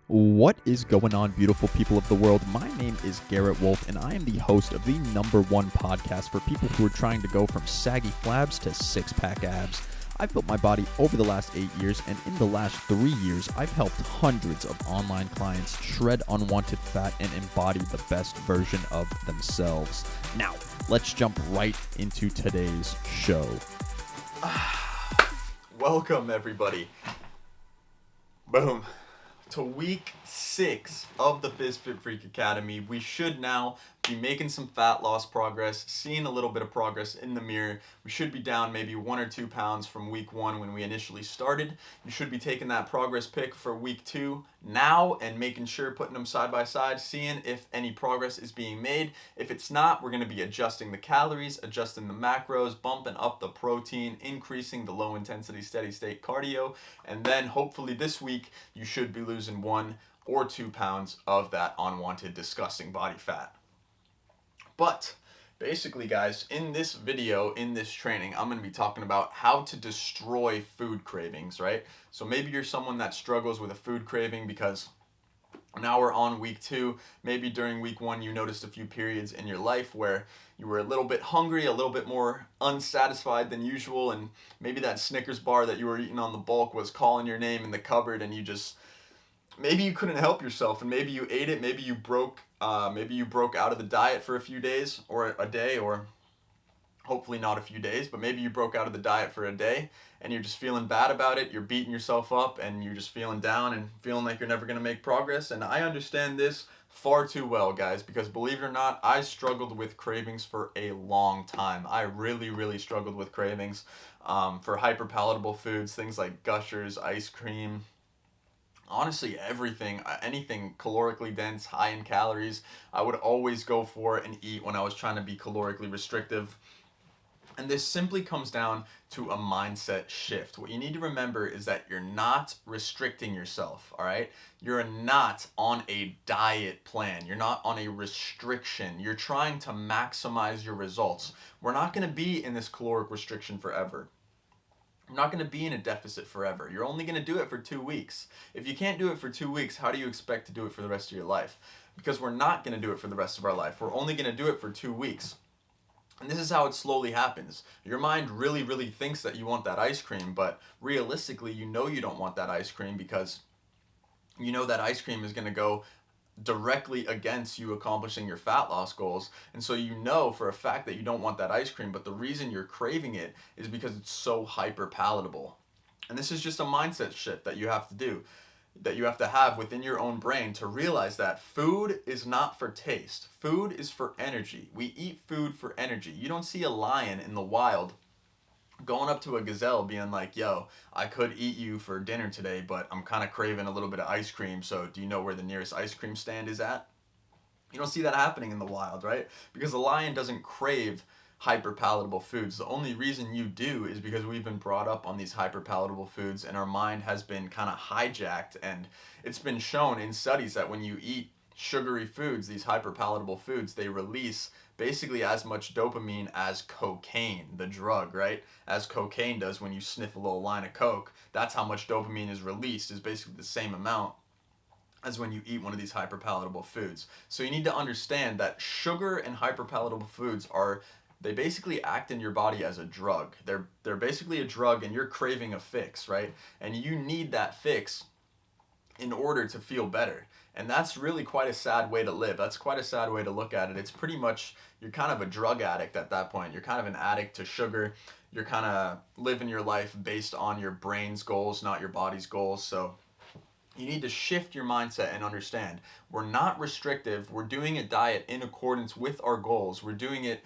What is going on, beautiful people of the world? My name is Garrett Wolf, and I am the host of the #1 podcast for people who are trying to go from saggy flabs to six-pack abs. I've built my body over the last 8 years, and in the last 3 years, I've helped hundreds of online clients shred unwanted fat and embody the best version of themselves. Now, let's jump right into today's show. Welcome, everybody. Boom. To week 6 of the FizFit Freak Academy. We should now be making some fat loss progress, seeing a little bit of progress in the mirror. We should be down maybe 1 or 2 pounds from week 1 when we initially started. You should be taking that progress pic for week 2 now and making sure, putting them side by side, seeing if any progress is being made. If it's not, we're going to be adjusting the calories, adjusting the macros, bumping up the protein, increasing the low intensity steady state cardio, and then hopefully this week you should be losing 1 or 2 pounds of that unwanted, disgusting body fat. But basically, guys, in this video, in this training, I'm going to be talking about how to destroy food cravings, right? So maybe you're someone that struggles with a food craving because now we're on week 2. Maybe during week 1 you noticed a few periods in your life where you were a little bit hungry, a little bit more unsatisfied than usual, and maybe that Snickers bar that you were eating on the bulk was calling your name in the cupboard, and maybe you couldn't help yourself, and maybe you ate it. Maybe you broke out of the diet for a few days or a day, or hopefully not a few days, but maybe you broke out of the diet for a day and you're just feeling bad about it. You're beating yourself up and you're just feeling down and feeling like you're never going to make progress. And I understand this far too well, guys, because believe it or not, I struggled with cravings for a long time. I really struggled with cravings for hyperpalatable foods, things like Gushers, ice cream, honestly anything calorically dense, high in calories. I would always go for and eat when I was trying to be calorically restrictive. And this simply comes down to a mindset shift. What you need to remember is that you're not restricting yourself, all right? You're not on a diet plan. You're not on a restriction. You're trying to maximize your results. We're not going to be in this caloric restriction forever. You're not going to be in a deficit forever. You're only going to do it for 2 weeks. If you can't do it for 2 weeks, how do you expect to do it for the rest of your life? Because we're not going to do it for the rest of our life. We're only going to do it for 2 weeks. And this is how it slowly happens. Your mind really thinks that you want that ice cream, but realistically, you know you don't want that ice cream because you know that ice cream is going to go directly against you accomplishing your fat loss goals. And so you know for a fact that you don't want that ice cream, but the reason you're craving it is because it's so hyper palatable. And this is just a mindset shift that you have to do, that you have to have within your own brain to realize that food is not for taste. Food is for energy. We eat food for energy. You don't see a lion in the wild going up to a gazelle being like, yo, I could eat you for dinner today, but I'm kind of craving a little bit of ice cream, so do you know where the nearest ice cream stand is at? You don't see that happening in the wild, right? Because the lion doesn't crave hyperpalatable foods. The only reason you do is because we've been brought up on these hyperpalatable foods and our mind has been kind of hijacked, and it's been shown in studies that when you eat sugary foods, these hyperpalatable foods, they release basically as much dopamine as cocaine, the drug, right? As cocaine does when you sniff a little line of coke. That's how much dopamine is released, is basically the same amount as when you eat one of these hyperpalatable foods. So you need to understand that sugar and hyperpalatable foods they basically act in your body as a drug. They're basically a drug, and you're craving a fix, right? And you need that fix in order to feel better. And that's really quite a sad way to live. That's quite a sad way to look at it. It's pretty much, you're kind of a drug addict at that point. You're kind of an addict to sugar. You're kind of living your life based on your brain's goals, not your body's goals. So you need to shift your mindset and understand we're not restrictive. We're doing a diet in accordance with our goals. We're doing it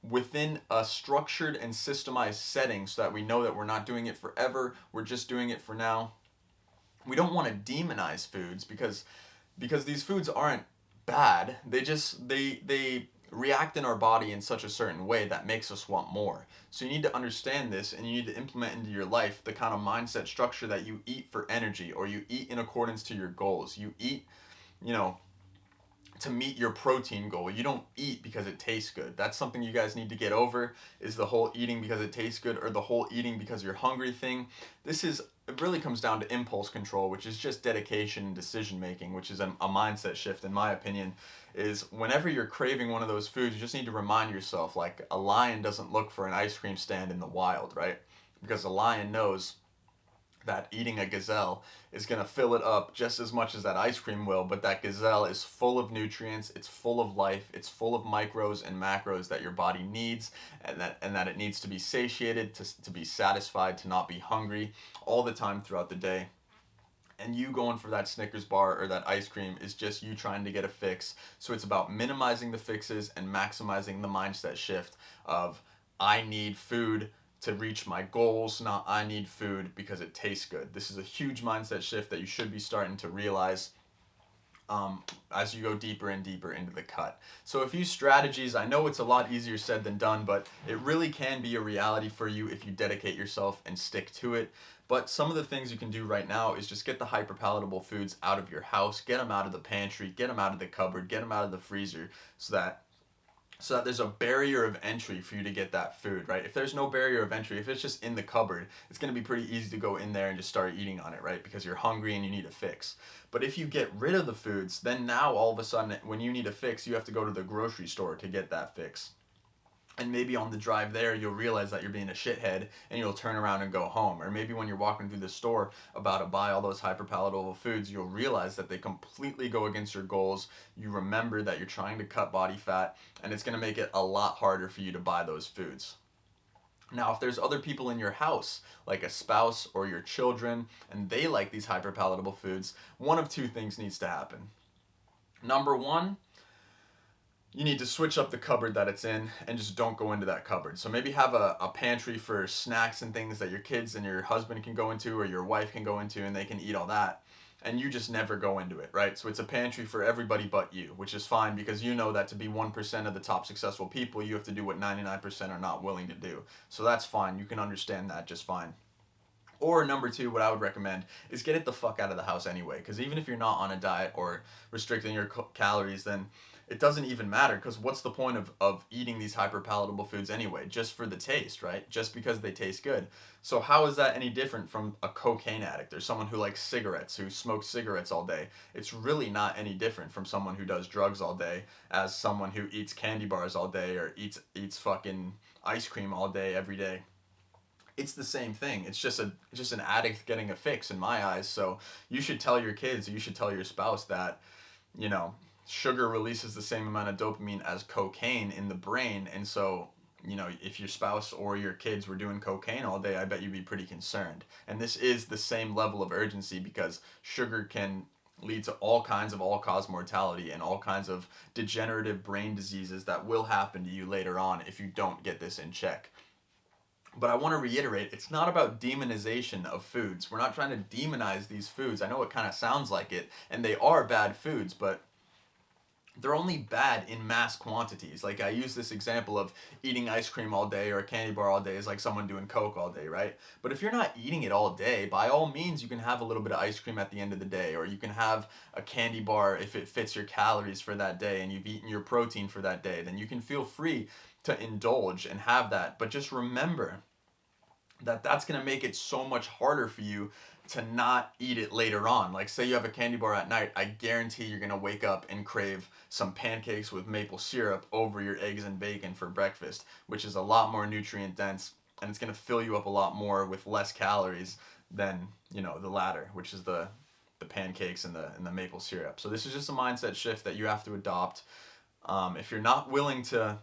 within a structured and systemized setting so that we know that we're not doing it forever. We're just doing it for now. We don't want to demonize foods because these foods aren't bad. They react in our body in such a certain way that makes us want more. So you need to understand this, and you need to implement into your life the kind of mindset structure that you eat for energy, or you eat in accordance to your goals. You eat, to meet your protein goal. You don't eat because it tastes good. That's something you guys need to get over, is the whole eating because it tastes good or the whole eating because you're hungry thing. It really comes down to impulse control, which is just dedication and decision making, which is a mindset shift in my opinion. Is whenever you're craving one of those foods, you just need to remind yourself, like a lion doesn't look for an ice cream stand in the wild, right? Because a lion knows that eating a gazelle is going to fill it up just as much as that ice cream will, but that gazelle is full of nutrients, it's full of life, it's full of micros and macros that your body needs, and that it needs to be satiated, to be satisfied, to not be hungry all the time throughout the day. And you going for that Snickers bar or that ice cream is just you trying to get a fix. So it's about minimizing the fixes and maximizing the mindset shift of, I need food to reach my goals, not I need food because it tastes good. This is a huge mindset shift that you should be starting to realize as you go deeper and deeper into the cut. So a few strategies. I know it's a lot easier said than done, but it really can be a reality for you if you dedicate yourself and stick to it. But some of the things you can do right now is just get the hyperpalatable foods out of your house, get them out of the pantry, get them out of the cupboard, get them out of the freezer, so that there's a barrier of entry for you to get that food, right? If there's no barrier of entry, if it's just in the cupboard, it's going to be pretty easy to go in there and just start eating on it, right? Because you're hungry and you need a fix. But if you get rid of the foods, then now all of a sudden when you need a fix, you have to go to the grocery store to get that fix. And maybe on the drive there, you'll realize that you're being a shithead and you'll turn around and go home. Or maybe when you're walking through the store about to buy all those hyperpalatable foods, you'll realize that they completely go against your goals. You remember that you're trying to cut body fat, and it's going to make it a lot harder for you to buy those foods. Now, if there's other people in your house, like a spouse or your children, and they like these hyperpalatable foods, one of two things needs to happen. Number one, you need to switch up the cupboard that it's in and just don't go into that cupboard. So maybe have a pantry for snacks and things that your kids and your husband can go into or your wife can go into and they can eat all that. And you just never go into it, right? So it's a pantry for everybody but you, which is fine because you know that to be 1% of the top successful people, you have to do what 99% are not willing to do. So that's fine. You can understand that just fine. Or number two, what I would recommend is get it the fuck out of the house anyway. Because even if you're not on a diet or restricting your calories, then it doesn't even matter. Because what's the point of eating these hyperpalatable foods anyway? Just for the taste, right? Just because they taste good. So how is that any different from a cocaine addict or someone who likes cigarettes, who smokes cigarettes all day? It's really not any different from someone who does drugs all day as someone who eats candy bars all day or eats fucking ice cream all day every day. It's the same thing. It's just an addict getting a fix in my eyes. So you should tell your kids, you should tell your spouse that, you know, sugar releases the same amount of dopamine as cocaine in the brain. And so, you know, if your spouse or your kids were doing cocaine all day, I bet you'd be pretty concerned. And this is the same level of urgency because sugar can lead to all kinds of all-cause mortality and all kinds of degenerative brain diseases that will happen to you later on if you don't get this in check. But I want to reiterate, it's not about demonization of foods. We're not trying to demonize these foods. I know it kind of sounds like it, and they are bad foods, but they're only bad in mass quantities. Like I use this example of eating ice cream all day or a candy bar all day is like someone doing Coke all day, right? But if you're not eating it all day, by all means you can have a little bit of ice cream at the end of the day, or you can have a candy bar if it fits your calories for that day and you've eaten your protein for that day. Then you can feel free to indulge and have that. But just remember that that's going to make it so much harder for you to not eat it later on. Like say you have a candy bar at night, I guarantee you're going to wake up and crave some pancakes with maple syrup over your eggs and bacon for breakfast, which is a lot more nutrient dense and it's going to fill you up a lot more with less calories than, you know, the latter, which is the pancakes and the maple syrup. So this is just a mindset shift that you have to adopt. If you're not willing to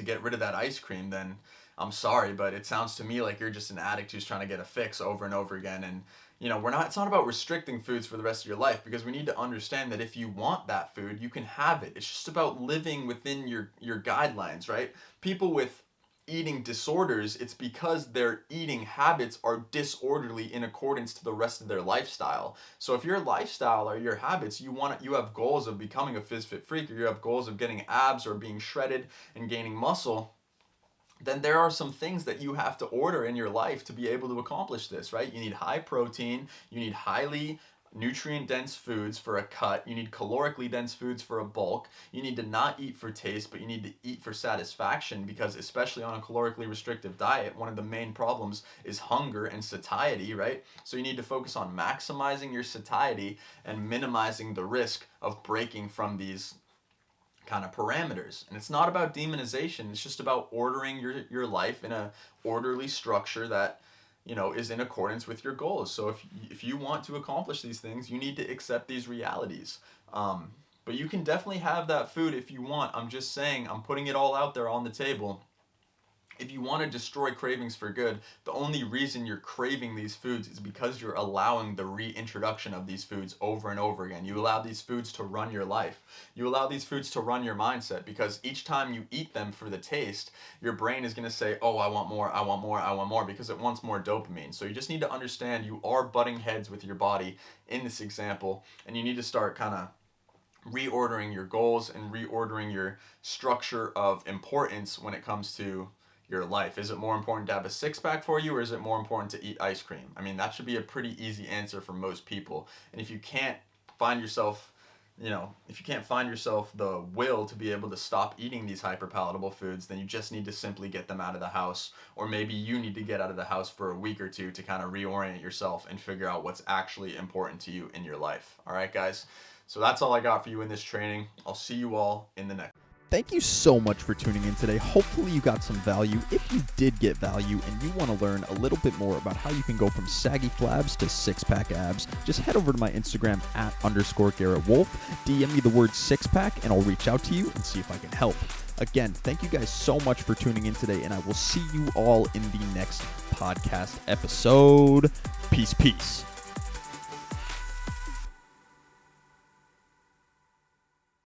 get rid of that ice cream, then I'm sorry, but it sounds to me like you're just an addict who's trying to get a fix over and over again. And, you know, it's not about restricting foods for the rest of your life, because we need to understand that if you want that food, you can have it. It's just about living within your guidelines, right? People with eating disorders, it's because their eating habits are disorderly in accordance to the rest of their lifestyle. So if your lifestyle or your habits, you have goals of becoming a FizFit freak, or you have goals of getting abs or being shredded and gaining muscle, then there are some things that you have to order in your life to be able to accomplish this, right? You need high protein, you need highly nutrient-dense foods for a cut. You need calorically dense foods for a bulk. You need to not eat for taste, but you need to eat for satisfaction, because especially on a calorically restrictive diet, one of the main problems is hunger and satiety, right? So you need to focus on maximizing your satiety and minimizing the risk of breaking from these kind of parameters. And it's not about demonization. It's just about ordering your life in a orderly structure that, you know, is in accordance with your goals. So if you want to accomplish these things, you need to accept these realities. But you can definitely have that food if you want. I'm just saying, I'm putting it all out there on the table. If you want to destroy cravings for good, the only reason you're craving these foods is because you're allowing the reintroduction of these foods over and over again. You allow these foods to run your life. You allow these foods to run your mindset, because each time you eat them for the taste, your brain is going to say, oh, I want more, I want more, I want more, because it wants more dopamine. So you just need to understand you are butting heads with your body in this example, and you need to start kind of reordering your goals and reordering your structure of importance when it comes to your life. Is it more important to have a six-pack for you, or is it more important to eat ice cream? I mean, that should be a pretty easy answer for most people. And if you can't find yourself, if you can't find yourself the will to be able to stop eating these hyper-palatable foods, then you just need to simply get them out of the house. Or maybe you need to get out of the house for a week or two to kind of reorient yourself and figure out what's actually important to you in your life. All right, guys? So that's all I got for you in this training. I'll see you all in the next. Thank you so much for tuning in today. Hopefully you got some value. If you did get value and you want to learn a little bit more about how you can go from saggy flabs to six-pack abs, just head over to my Instagram @_GarrettWolf. DM me the word six-pack and I'll reach out to you and see if I can help. Again, thank you guys so much for tuning in today, and I will see you all in the next podcast episode. Peace, peace.